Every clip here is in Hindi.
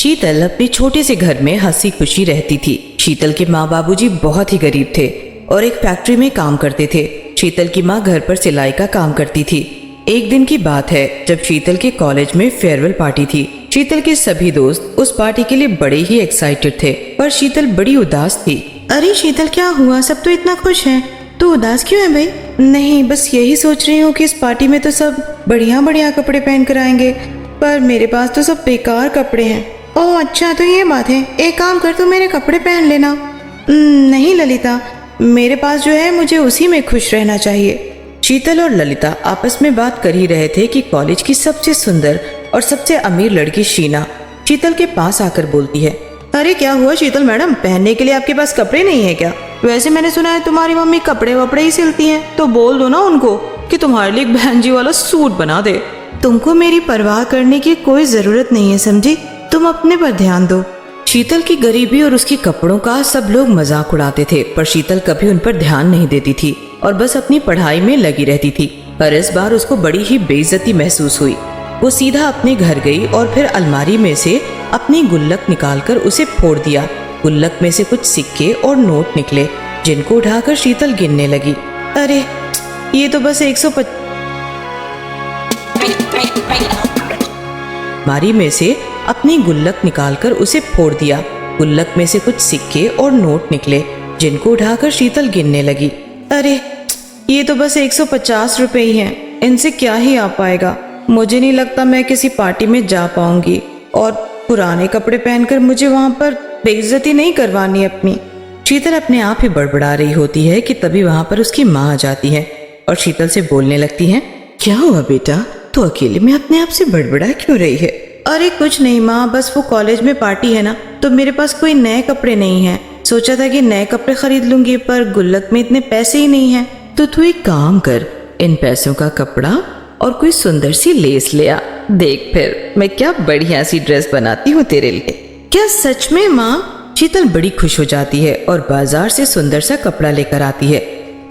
शीतल अपने छोटे से घर में हंसी खुशी रहती थी। शीतल के माँ बाबूजी बहुत ही गरीब थे और एक फैक्ट्री में काम करते थे। शीतल की माँ घर पर सिलाई का काम करती थी। एक दिन की बात है जब शीतल के कॉलेज में फेयरवेल पार्टी थी। शीतल के सभी दोस्त उस पार्टी के लिए बड़े ही एक्साइटेड थे, पर शीतल बड़ी उदास थी। अरे शीतल, क्या हुआ? सब तो इतना खुश हैं, तो उदास क्यों है भाई? नहीं, बस यही सोच रही हूँ कि इस पार्टी में तो सब बढ़िया बढ़िया कपड़े पहन कर आएंगे, पर मेरे पास तो सब बेकार कपड़े हैं। ओह अच्छा, तो ये बात है। एक काम कर, तू मेरे कपड़े पहन लेना। नहीं ललिता, मेरे पास जो है मुझे उसी में खुश रहना चाहिए। शीतल और ललिता आपस में बात कर ही रहे थे कि कॉलेज की सबसे सुंदर और सबसे अमीर लड़की शीना शीतल के पास आकर बोलती है, अरे क्या हुआ शीतल मैडम, पहनने के लिए आपके पास कपड़े नहीं है क्या? वैसे मैंने सुना है तुम्हारी मम्मी कपड़े वपड़े ही सिलती हैं, तो बोल दो ना उनको कि तुम्हारे लिए एक बहन जी वाला सूट बना दे। तुमको मेरी परवाह करने की कोई जरूरत नहीं है, समझी? तुम अपने पर ध्यान दो। शीतल की गरीबी और उसके कपड़ों का सब लोग मजाक उड़ाते थे, पर शीतल कभी उन पर ध्यान नहीं देती थी और बस अपनी पढ़ाई में लगी रहती थी। पर इस बार उसको बड़ी ही बेइज्जती महसूस हुई। वो सीधा अपने घर गई और फिर अलमारी में से अपनी गुल्लक निकालकर उसे फोड़ दिया। गुल्लक में से कुछ सिक्के और नोट निकले, जिनको उठाकर शीतल गिनने लगी। अरे ये तो बस 150। अलमारी में से अपनी गुल्लक निकालकर उसे फोड़ दिया। गुल्लक में से कुछ सिक्के और नोट निकले, जिनको उठाकर शीतल गिनने लगी। अरे ये तो बस 150 रुपए ही हैं, इनसे क्या ही आ पाएगा। मुझे नहीं लगता मैं किसी पार्टी में जा पाऊंगी, और पुराने कपड़े पहनकर मुझे वहां पर बेइज्जती नहीं करवानी अपनी। शीतल अपने आप ही बड़बड़ा रही होती है कि तभी वहां पर उसकी माँ आ जाती है और शीतल से बोलने लगती है, क्या हुआ बेटा, तो अकेले में अपने आप से बड़बड़ा क्यों रही है? अरे कुछ नहीं माँ, बस वो कॉलेज में पार्टी है ना, तो मेरे पास कोई नए कपड़े नहीं हैं। सोचा था कि नए कपड़े खरीद लूंगी, पर गुल्लक में इतने पैसे ही नहीं हैं। तो तू एक काम कर, इन पैसों का कपड़ा और कोई सुंदर सी लेस ले आ। देख फिर मैं क्या बढ़िया सी ड्रेस बनाती हूँ तेरे लिए। क्या सच में माँ? शीतल बड़ी खुश हो जाती है और बाजार से सुंदर सा कपड़ा लेकर आती है।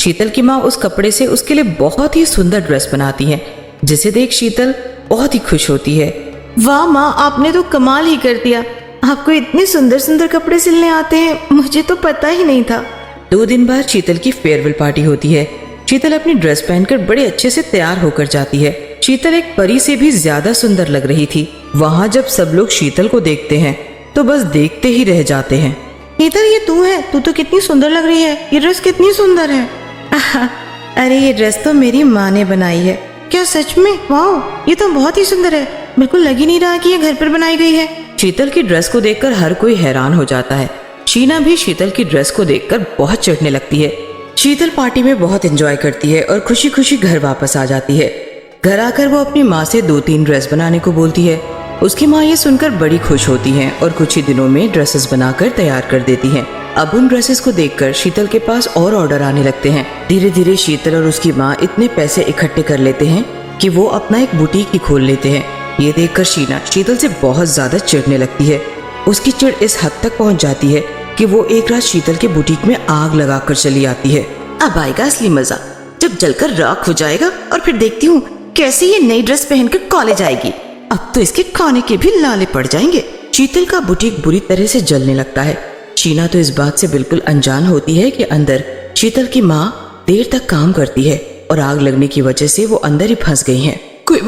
शीतल की माँ उस कपड़े से उसके लिए बहुत ही सुंदर ड्रेस बनाती है, जिसे देख शीतल बहुत ही खुश होती है। वाह माँ, आपने तो कमाल ही कर दिया। आपको इतने सुंदर सुंदर कपड़े सिलने आते हैं, मुझे तो पता ही नहीं था। 2 दिन बाद शीतल की फेयरवेल पार्टी होती है। शीतल अपनी ड्रेस पहनकर बड़े अच्छे से तैयार होकर जाती है। शीतल एक परी से भी ज्यादा सुंदर लग रही थी। वहाँ जब सब लोग शीतल को देखते हैं तो बस देखते ही रह जाते हैं। शीतल, ये तू है? तू तो कितनी सुंदर लग रही है, ये ड्रेस कितनी सुंदर है। अरे ये ड्रेस तो मेरी माँ ने बनाई है। क्या सच में? वाह, ये तो बहुत ही सुंदर है, बिल्कुल लग ही नहीं रहा कि ये घर पर बनाई गई है। शीतल की ड्रेस को देखकर हर कोई हैरान हो जाता है। शीना भी शीतल की ड्रेस को देखकर बहुत चिढ़ने लगती है। शीतल पार्टी में बहुत एंजॉय करती है और खुशी खुशी घर वापस आ जाती है। घर आकर वो अपनी माँ से 2-3 ड्रेस बनाने को बोलती है। उसकी माँ ये सुनकर बड़ी खुश होती हैं और कुछ ही दिनों में ड्रेसेस बनाकर तैयार कर देती हैं। अब उन ड्रेसेस को देखकर शीतल के पास और ऑर्डर आने लगते हैं। धीरे धीरे शीतल और उसकी माँ इतने पैसे इकट्ठे कर लेते हैं कि वो अपना एक बुटीक ही खोल लेते हैं। ये देखकर शीना शीतल से बहुत ज्यादा चिढ़ने लगती है। उसकी चिढ़ इस हद तक पहुंच जाती है कि वो एक रात शीतल के बुटीक में आग लगाकर चली आती है। अब आएगा असली मजा, जब जलकर राख हो जाएगा और फिर देखती हूँ कैसे ये नई ड्रेस पहनकर कॉलेज आएगी। अब तो इसके खाने के भी लाले पड़ जाएंगे। शीतल का बुटीक बुरी तरह से जलने लगता है। शीना तो इस बात से बिल्कुल अनजान होती है कि अंदर शीतल की माँ देर तक काम करती है और आग लगने की वजह से वो अंदर ही फंस गई हैं। कोई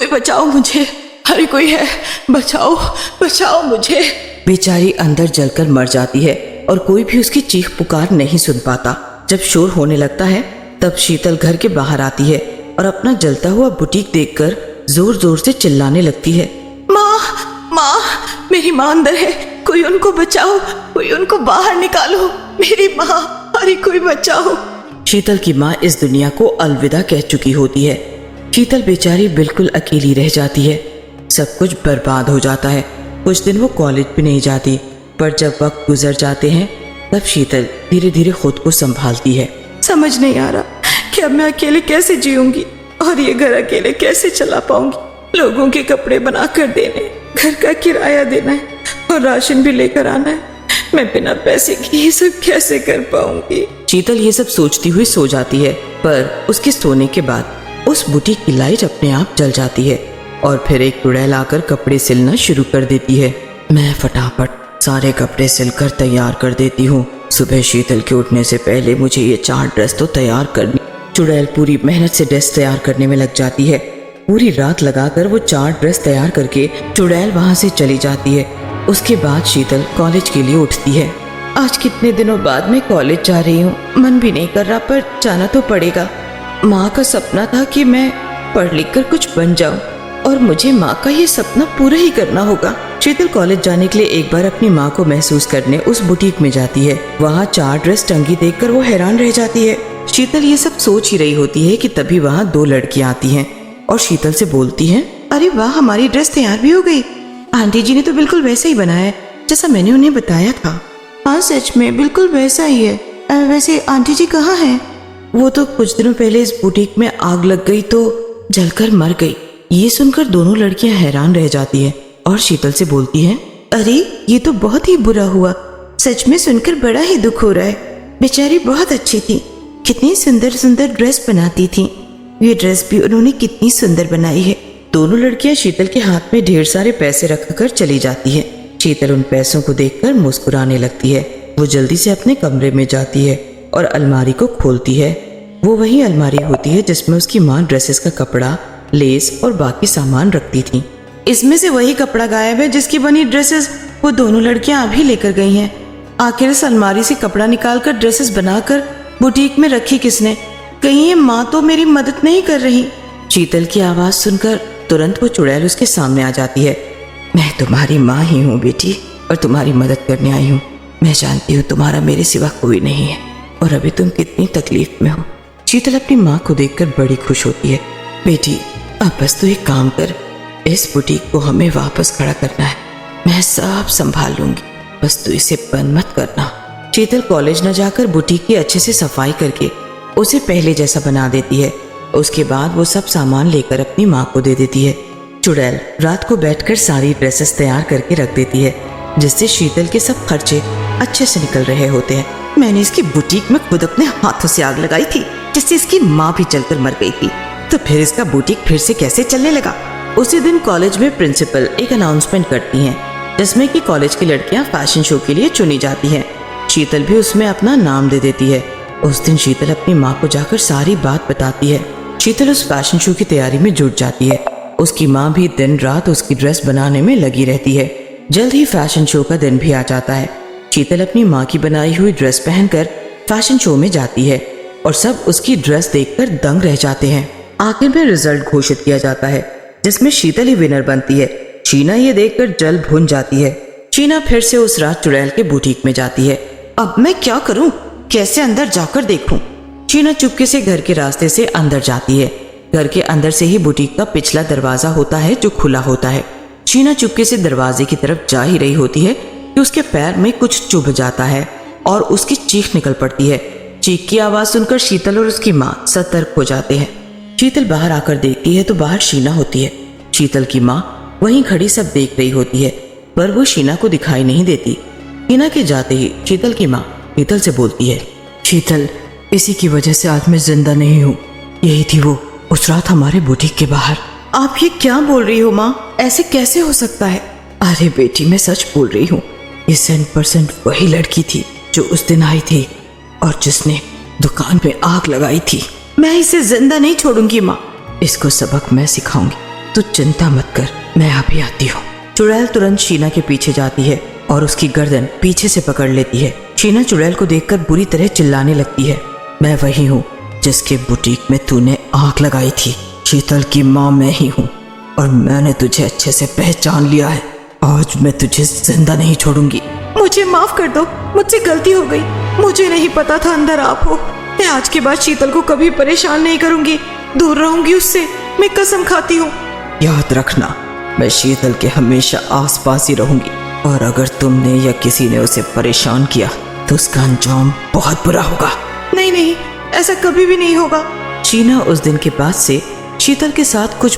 बचाओ मुझे, अरे कोई है, बचाओ मुझे। बेचारी अंदर जलकर मर जाती है और कोई भी उसकी चीख पुकार नहीं सुन पाता। जब शोर होने लगता है तब शीतल घर के बाहर आती है और अपना जलता हुआ बुटीक देखकर जोर जोर से चिल्लाने लगती है, माँ, मेरी माँ अंदर है, कोई उनको बचाओ, कोई उनको बाहर निकालो, मेरी माँ, अरे कोई बचाओ। शीतल की माँ इस दुनिया को अलविदा कह चुकी होती है। शीतल बेचारी बिल्कुल अकेली रह जाती है। सब कुछ बर्बाद हो जाता है। कुछ दिन वो कॉलेज भी नहीं जाती, पर जब वक्त गुजर जाते हैं तब शीतल धीरे धीरे खुद को संभालती है। समझ नहीं आ रहा कि अब मैं अकेले कैसे जीऊंगी और ये घर अकेले कैसे चला पाऊंगी। लोगों के कपड़े बना कर देने, घर का किराया देना है और राशन भी लेकर आना है। मैं बिना पैसे के ये सब कैसे कर पाऊंगी। शीतल ये सब सोचती हुई सो जाती है, पर उसके सोने के बाद उस बुटीक की लाइट अपने आप जल जाती है। और फिर एक चुड़ैल आकर कपड़े सिलना शुरू कर देती है। मैं फटाफट सारे कपड़े सिलकर तैयार कर देती हूँ। सुबह शीतल के उठने से पहले मुझे ये 4 ड्रेस तो तैयार करनी। चुड़ैल पूरी मेहनत से ड्रेस तैयार करने में लग जाती है। पूरी रात लगाकर वो 4 ड्रेस तैयार करके चुड़ैल वहाँ से चली जाती है। उसके बाद शीतल कॉलेज के लिए उठती है। आज कितने दिनों बाद मैं कॉलेज जा रही हूँ, मन भी नहीं कर रहा पर जाना तो पड़ेगा। माँ का सपना था कि मैं पढ़ लिख कर कुछ बन जाऊं और मुझे माँ का ये सपना पूरा ही करना होगा। शीतल कॉलेज जाने के लिए एक बार अपनी माँ को महसूस करने उस बुटीक में जाती है। वहाँ 4 ड्रेस टंगी देखकर वो हैरान रह जाती है। शीतल ये सब सोच ही रही होती है कि तभी वहाँ 2 लड़कियाँ आती हैं और शीतल से बोलती हैं, अरे वाह, हमारी ड्रेस तैयार भी हो गई। आंटी जी ने तो बिल्कुल वैसा ही बनाया है जैसा मैंने उन्हें बताया था। हाँ सच में बिल्कुल वैसा ही है। वैसे आंटी जी कहाँ हैं? वो तो कुछ दिनों पहले इस बुटीक में आग लग गई तो जलकर मर गई। ये सुनकर दोनों लड़कियां हैरान रह जाती हैं और शीतल से बोलती हैं, अरे ये तो बहुत ही बुरा हुआ। सच में सुनकर बड़ा ही दुख हो रहा है। बेचारी बहुत अच्छी थी, कितनी सुंदर सुंदर ड्रेस बनाती थी। ये ड्रेस भी उन्होंने कितनी सुंदर बनाई है। दोनों लड़कियां शीतल के हाथ में ढेर सारे पैसे रखकर चली जाती है। शीतल उन पैसों को देखकर मुस्कुराने लगती है। वो जल्दी से अपने कमरे में जाती है और अलमारी को खोलती है। वो वही अलमारी होती है जिसमें उसकी माँ ड्रेसेस का कपड़ा, लेस और बाकी सामान रखती थी। इसमें से वही कपड़ा गायब है जिसकी बनी ड्रेसेस वो दोनों लड़कियां अभी लेकर गई हैं। आखिर इस अलमारी से कपड़ा निकालकर ड्रेसेस बनाकर बुटीक में रखी किसने? कहीं ये माँ तो मेरी मदद नहीं कर रही। शीतल की आवाज सुनकर तुरंत वो चुड़ैल उसके सामने आ जाती है। मैं तुम्हारी माँ ही हूँ बेटी और तुम्हारी मदद करने आई हूँ। मैं जानती हूँ तुम्हारा मेरे सिवा कोई नहीं है और अभी तुम कितनी तकलीफ में हो। शीतल अपनी माँ को देखकर बड़ी खुश होती है। बेटी अब बस तू एक काम कर, इस बुटीक को हमें वापस खड़ा करना है। मैं सब संभाल लूंगी, बस तू इसे बंद मत करना। शीतल कॉलेज न जाकर बुटीक की अच्छे से सफाई करके उसे पहले जैसा बना देती है। उसके बाद वो सब सामान लेकर अपनी माँ को दे देती है। चुड़ैल रात को बैठकर सारी ड्रेसेस तैयार करके रख देती है, जिससे शीतल के सब खर्चे अच्छे से निकल रहे होते हैं। मैंने इसकी बुटीक में खुद अपने हाथों से आग लगाई थी, जिससे इसकी माँ भी जलकर मर गई थी, तो फिर इसका बुटीक फिर से कैसे चलने लगा। उसी दिन कॉलेज में प्रिंसिपल एक अनाउंसमेंट करती हैं, जिसमें कि कॉलेज की लड़कियां फैशन शो के लिए चुनी जाती हैं। शीतल भी उसमें अपना नाम दे देती है। उस दिन शीतल अपनी माँ को जाकर सारी बात बताती है। शीतल उस फैशन शो की तैयारी में जुट जाती है। उसकी माँ भी दिन रात उसकी ड्रेस बनाने में लगी रहती है। जल्द ही फैशन शो का दिन भी आ जाता है। शीतल अपनी माँ की बनाई हुई ड्रेस पहनकर फैशन शो में जाती है और सब उसकी ड्रेस देखकर दंग रह जाते हैं। आखिर में रिजल्ट घोषित किया जाता है, जिसमें शीतल ही विनर बनती है। शीना ये देखकर जल भुन जाती है। शीना फिर से उस रात चुड़ैल के बुटीक में जाती है। अब मैं क्या करूं? कैसे अंदर जाकर देखूं? शीना चुपके से घर के रास्ते से अंदर जाती है। घर के अंदर से ही बुटीक का पिछला दरवाजा होता है जो खुला होता है। शीना चुपके से दरवाजे की तरफ जा ही रही होती है कि उसके पैर में कुछ चुभ जाता है और उसकी चीख निकल पड़ती है। चीख की आवाज सुनकर शीतल और उसकी माँ सतर्क हो जाते हैं। शीतल बाहर आकर देखती है तो बाहर शीना होती है। शीतल की माँ वहीं खड़ी सब देख रही होती है, पर वो शीना को दिखाई नहीं देती। शीना के जाते ही शीतल की माँ शीतल से बोलती है, शीतल, इसी की वजह से आज मैं जिंदा नहीं हूँ। यही थी वो उस रात हमारे बुटीक के बाहर। आप ये क्या बोल रही हो माँ? ऐसे कैसे हो सकता है? अरे बेटी, मैं सच बोल रही हूँ। ये 100% वही लड़की थी जो उस दिन आई थी और जिसने दुकान पे आग लगाई थी। मैं इसे जिंदा नहीं छोड़ूंगी माँ। इसको सबक मैं सिखाऊंगी, तू चिंता मत कर, मैं अभी आती हूँ। चुड़ैल तुरंत शीना के पीछे जाती है और उसकी गर्दन पीछे से पकड़ लेती है। शीना चुड़ैल को देखकर बुरी तरह चिल्लाने लगती है, मैं वही हूँ जिसके बुटीक में तूने आग लगाई थी। शीतल की माँ मैं ही हूँ और मैंने तुझे अच्छे से पहचान लिया है। आज मैं तुझे जिंदा नहीं छोड़ूंगी। मुझे माफ कर दो, मुझसे गलती हो गई। मुझे नहीं पता था अंदर आप हो। मैं आज के बाद शीतल को कभी परेशान नहीं करूंगी, दूर रहूंगी उससे, मैं कसम खाती हूँ। याद रखना, मैं शीतल के हमेशा आसपास ही रहूंगी और अगर तुमने या किसी ने उसे परेशान किया तो उसका अंजाम बहुत बुरा होगा। नहीं नहीं, ऐसा कभी भी नहीं होगा। शीना उस दिन के बाद से शीतल के साथ कुछ